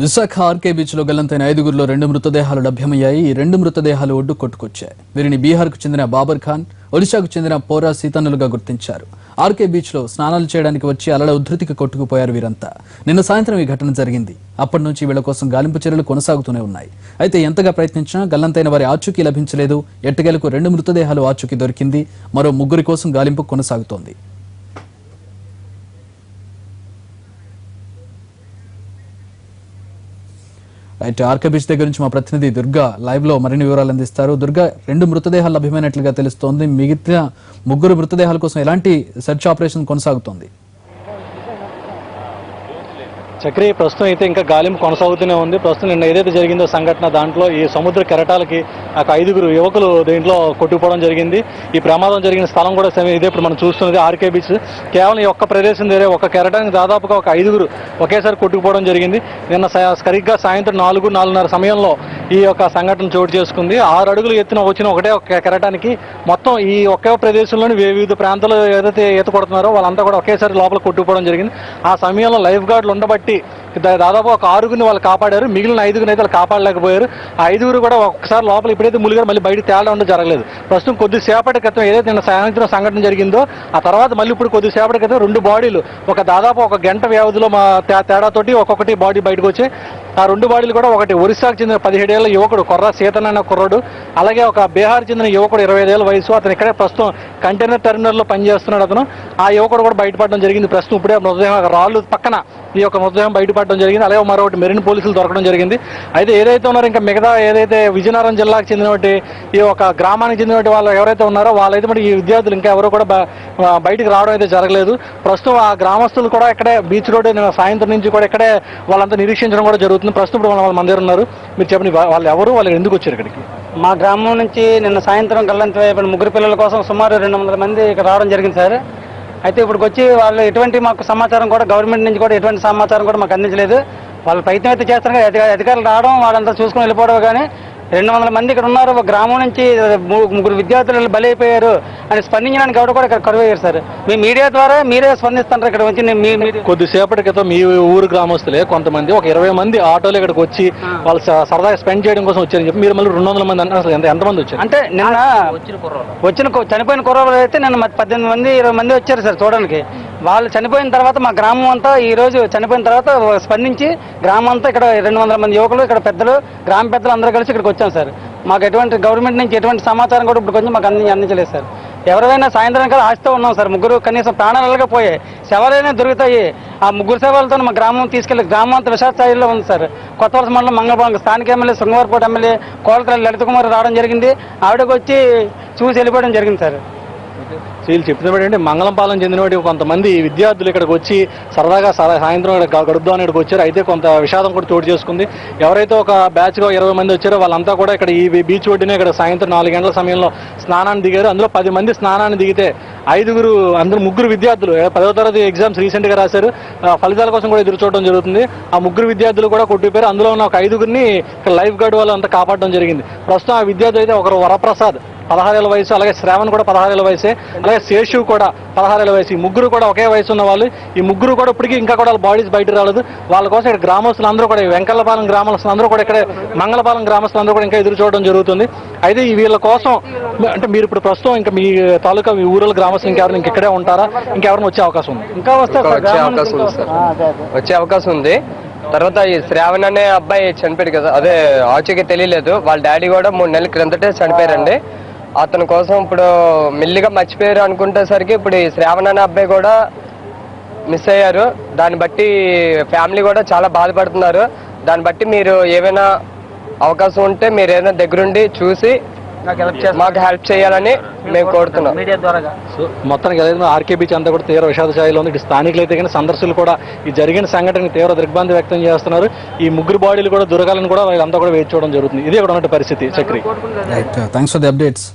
Visakha RK beach లో గల్లంతైన 5గురిలో 2 మృతదేహాలు లభ్యమయ్యాయి. ఈ 2 మృతదేహాలు ఒడ్డు కొట్టుకొచ్చాయి. వీరిని బీహార్కు చెందిన బాబర్ ఖాన్, ఒడిశాకు చెందిన పోరా సీతన్నులుగా గుర్తించారు. ఆర్కే బీచ్ లో స్నానాలు చేయడానికి వచ్చి అలల ఉధృతికి కొట్టుకుపోయారు వీరంతా. నిన్న సాయంత్రం ఈ ఘటన జరిగింది. అప్పటి నుంచి వీళ్ల కోసం గాలింపు చర్యలు కొనసాగుతూనే ఉన్నాయి. అయితే ఎంతగా ప్రయత్నించినా గల్లంతైన వారి ఆచూకీ లభించలేదు. ఎట్టకేలకు 2 మృతదేహాలు ఆచూకీ దొరికింది. మరో 3 కోసం గాలింపు కొనసాగుతోంది. రైట్, ఆర్కే బీచ్ దగ్గర నుంచి మా ప్రతినిధి దుర్గా లైవ్ లో మరిన్ని వివరాలు అందిస్తారు. దుర్గా, 2 మృతదేహాలు లభ్యమైనట్లుగా తెలుస్తోంది. మిగతా 3 మృతదేహాల కోసం ఎలాంటి సెర్చ్ ఆపరేషన్ కొనసాగుతోంది? చక్రి, ప్రస్తుతం అయితే ఇంకా గాలింపు కొనసాగుతూనే ఉంది. ప్రస్తుతం నిన్న ఏదైతే జరిగిందో సంఘటన, దాంట్లో ఈ సముద్ర కెరటాలకి 5గురు యువకులు దీంట్లో కొట్టుకుపోవడం జరిగింది. ఈ ప్రమాదం జరిగిన స్థలం కూడా ఇదే ఇప్పుడు మనం చూస్తున్నది ఆర్కే బీచ్. కేవలం ఈ ఒక్క ప్రదేశం దగ్గర ఒక కెరటానికి దాదాపుగా ఒక 5గురు ఒకేసారి కొట్టుకుపోవడం జరిగింది. నిన్న సరిగ్గా సాయంత్రం 4-4:30 సమయంలో ఈ యొక్క సంఘటన చోటు చేసుకుంది. 6 అడుగులు ఎత్తున వచ్చిన ఒకటే ఒక కెరటానికి మొత్తం ఈ ఒకే ప్రదేశంలోని వివిధ ప్రాంతాల్లో ఏదైతే ఈత కొడుతున్నారో వాళ్ళంతా కూడా ఒకేసారి లోపల కొట్టుకుపోవడం జరిగింది. ఆ సమయంలో లైఫ్ గార్డులు ఉండబట్టి దాదాపు ఒక 6గురిని వాళ్ళు కాపాడారు. మిగిలిన 5గురిని అయితే వాళ్ళు కాపాడలేకపోయారు. ఆ 5గురు కూడా ఒక్కసారి లోపల ఇప్పుడైతే ములిగారు, మళ్ళీ బయట తేడా ఉండడం జరగలేదు. ప్రస్తుతం కొద్దిసేపటి క్రితం ఏదైతే నిన్న సాయంత్రం సంఘటన జరిగిందో ఆ తర్వాత మళ్ళీ ఇప్పుడు కొద్దిసేపటి క్రితం 2 బాడీలు దాదాపు ఒక గంట వ్యవధిలో తేడాతోటి ఒక్కొక్కటి బాడీ బయటకు వచ్చాయి. ఆ 2 బాడీలు కూడా ఒకటి ఒరిస్సాకు చెందిన 17 ఏళ్ల యువకుడు కొర్రా సీతన్ అనే కుర్రాడు, అలాగే ఒక బీహార్ చెందిన యువకుడు 25 ఏళ్ల వయసు. అతను ఇక్కడే ప్రస్తుతం కంటైనర్ టెర్మినల్లో పనిచేస్తున్నాడు. అతను ఆ యువకుడు కూడా బయటపడడం జరిగింది. ప్రస్తుతం ఇప్పుడే మృతదేహం రాళ్ళు పక్కన ఈ యొక్క మృతదేహం బయటపడడం జరిగింది. అలాగే మరొకటి మెరీన్ పోలీసులు దొరకడం జరిగింది. అయితే ఏదైతే ఉన్నారో ఇంకా మిగతా ఏదైతే విజయనగరం జిల్లాకు చెందినటువంటి ఈ ఒక గ్రామానికి చెందినటువంటి వాళ్ళు ఎవరైతే ఉన్నారో వాళ్ళైతే మరి ఈ విద్యార్థులు ఇంకా ఎవరు కూడా బయటికి రావడం అయితే జరగలేదు. ప్రస్తుతం ఆ గ్రామస్తులు కూడా ఇక్కడే బీచ్ రోడ్ సాయంత్రం నుంచి కూడా ఇక్కడే వాళ్ళంతా నిరీక్షించడం కూడా జరుగుతుంది. ప్రస్తుతం ఇప్పుడు వాళ్ళ మన దగ్గర ఉన్నారు. మీరు చెప్పండి, వాళ్ళు ఎవరు, వాళ్ళు ఎందుకు వచ్చారు ఇక్కడికి? మా గ్రామం నుంచి నిన్న సాయంత్రం గల్లంతైన 3 పిల్లల కోసం సుమారు 200 మంది ఇక్కడ రావడం జరిగింది సార్. అయితే ఇప్పటికి వచ్చి వాళ్ళు ఎటువంటి మాకు సమాచారం కూడా గవర్నమెంట్ నుంచి కూడా ఎటువంటి సమాచారం కూడా మాకు అందించలేదు. వాళ్ళు ప్రయత్నం అయితే చేస్తారు కానీ అధికారులు రావడం వాళ్ళంతా చూసుకుని వెళ్ళిపోవడం. కానీ 200 మంది ఇక్కడ ఉన్నారు. ఒక గ్రామం నుంచి 3 విద్యార్థులు బలైపోయారు అని స్పందించడానికి ఎవరు కూడా ఇక్కడ కరువయ్యారు సార్. మీ మీడియా ద్వారా మీరే స్పందిస్తారు. ఇక్కడ వచ్చి కొద్దిసేపటి క్రితం మీ ఊరు గ్రామస్తులే కొంతమంది ఒక 20 మంది ఆటోలు ఇక్కడికి వచ్చి వాళ్ళు సరదాగా స్పెండ్ చేయడం కోసం వచ్చారని చెప్పి మీరు మళ్ళీ 200 మంది అంటే అసలు ఎంతమంది వచ్చారు? అంటే నిన్న చనిపోయిన కుర్రోళ్ళు అయితే నిన్న 18 మంది 20 మంది వచ్చారు సార్ చూడడానికి. వాళ్ళు చనిపోయిన తర్వాత మా గ్రామం అంతా ఈ రోజు చనిపోయిన తర్వాత స్పందించి గ్రామం అంతా ఇక్కడ 200 మంది యువకులు, ఇక్కడ పెద్దలు, గ్రామ పెద్దలు అందరూ కలిసి ఇక్కడికి వచ్చాం సార్. మాకు ఎటువంటి గవర్నమెంట్ నుంచి ఎటువంటి సమాచారం కూడా ఇప్పుడు కొంచెం మాకు అందించలేదు సార్. ఎవరైనా సాయంత్రం కాలం ఆశతో ఉన్నాం సార్. 3 కనీసం ప్రాణాలుగా పోయాయి, శవాలైనా దొరుకుతాయి. ఆ 3 శవాలతో మా గ్రామం తీసుకెళ్లి గ్రామం అంతా విషాద స్థాయిలో ఉంది సార్. కొత్తవలస మండలం మంగళపాలెం స్థానిక ఎమ్మెల్యే శృంగవరపుకోట ఎమ్మెల్యే కోలతల్లి లలిత కుమార్ రావడం జరిగింది. ఆవిడకి వచ్చి చూసి వెళ్ళిపోవడం జరిగింది సార్. వీళ్ళు చెప్తున్నప్పుడు ఏంటంటే మంగళంపాలెం చెందినటువంటి కొంతమంది విద్యార్థులు ఇక్కడికి వచ్చి సరదాగా సాయంత్రం గడుపుదామని ఇక్కడికి వచ్చారు. అయితే కొంత విషాదం కూడా చోటు చేసుకుంది. ఎవరైతే ఒక బ్యాచ్గా 20 మంది వచ్చారో వాళ్ళంతా కూడా ఇక్కడ ఈ బీచ్ ఒడ్డునే ఇక్కడ సాయంత్రం 4 గంటల సమయంలో స్నానాన్ని దిగారు. అందులో 10 మంది స్నానాన్ని దిగితే 5గురు, అందరూ 3 విద్యార్థులు 10వ తరగతి ఎగ్జామ్స్ రీసెంట్గా రాశారు. ఫలితాల కోసం కూడా ఎదురు చూడడం జరుగుతుంది. ఆ 3 విద్యార్థులు కూడా కొట్టిపోయారు. అందులో ఉన్న ఒక 5గురిని ఇక్కడ లైఫ్ గార్డ్ వాళ్ళు అంతా కాపాడడం జరిగింది. ప్రస్తుతం ఆ విద్యార్థులు అయితే ఒకరు వరప్రసాద్ 16 ఏళ్ల వయసు, అలాగే శ్రావణ్ కూడా 16 ఏళ్ల వయసే, అలాగే శేషు కూడా 16 ఏళ్ల వయసు. ఈ 3 కూడా ఒకే వయసు ఉన్న వాళ్ళు. ఈ 3 కూడా ఇప్పటికీ ఇంకా కూడా వాళ్ళ బాడీస్ బయట రాలేదు. వాళ్ళ కోసం ఇక్కడ గ్రామస్తులు అందరూ కూడా, వెంకల్లపాలెం గ్రామస్తులు అందరూ కూడా, ఇక్కడ మంగళపాలెం గ్రామస్తులు అందరూ కూడా ఇంకా ఎదురు చూడడం జరుగుతుంది. అయితే వీళ్ళ కోసం అంటే మీరు ఇప్పుడు ప్రస్తుతం ఇంకా మీ తాలూకా మీ ఊళ్ళో గ్రామస్తులు ఇంకెవరైనా ఇక్కడే ఉంటారా? ఇంకెవరైనా వచ్చే అవకాశం ఉంది? ఇంకా వచ్చే అవకాశం ఉంది. తర్వాత ఈ శ్రావణ్ అనే అబ్బాయి చనిపోయాడు కదా, అదే ఆచూకీ తెలియలేదు. వాళ్ళ డాడీ కూడా 3 నెలల క్రిందటే చనిపోయారండి. అతని కోసం ఇప్పుడు మెల్లిగా మర్చిపోయారు అనుకునేసరికి ఇప్పుడు ఈ శ్రావణ్ అనే అబ్బాయి కూడా మిస్ అయ్యారు. దాన్ని బట్టి ఫ్యామిలీ కూడా చాలా బాధపడుతున్నారు. దాన్ని బట్టి మీరు ఏమైనా అవకాశం ఉంటే మీరు ఏదైనా దగ్గరుండి చూసి మాకు హెల్ప్ చేయాలని మేము కోరుతున్నాం మీడియా ద్వారా. సో మొత్తానికి ఏదైనా ఆర్కే బీచ్ అంతా కూడా తీవ్ర విషాద స్థాయిలో ఉంది. ఇటు స్థానికులు అయితే కానీ సందర్శకులు కూడా ఈ జరిగిన సంఘటనకి తీవ్ర దిగ్భ్రాంతి వ్యక్తం చేస్తున్నారు. ఈ 3 బాడీలు కూడా దొరకాలని కూడా వీళ్ళంతా కూడా వేచి చూడడం జరుగుతుంది. ఇదే కూడా ఉన్న పరిస్థితి. Chakri, thanks for the updates.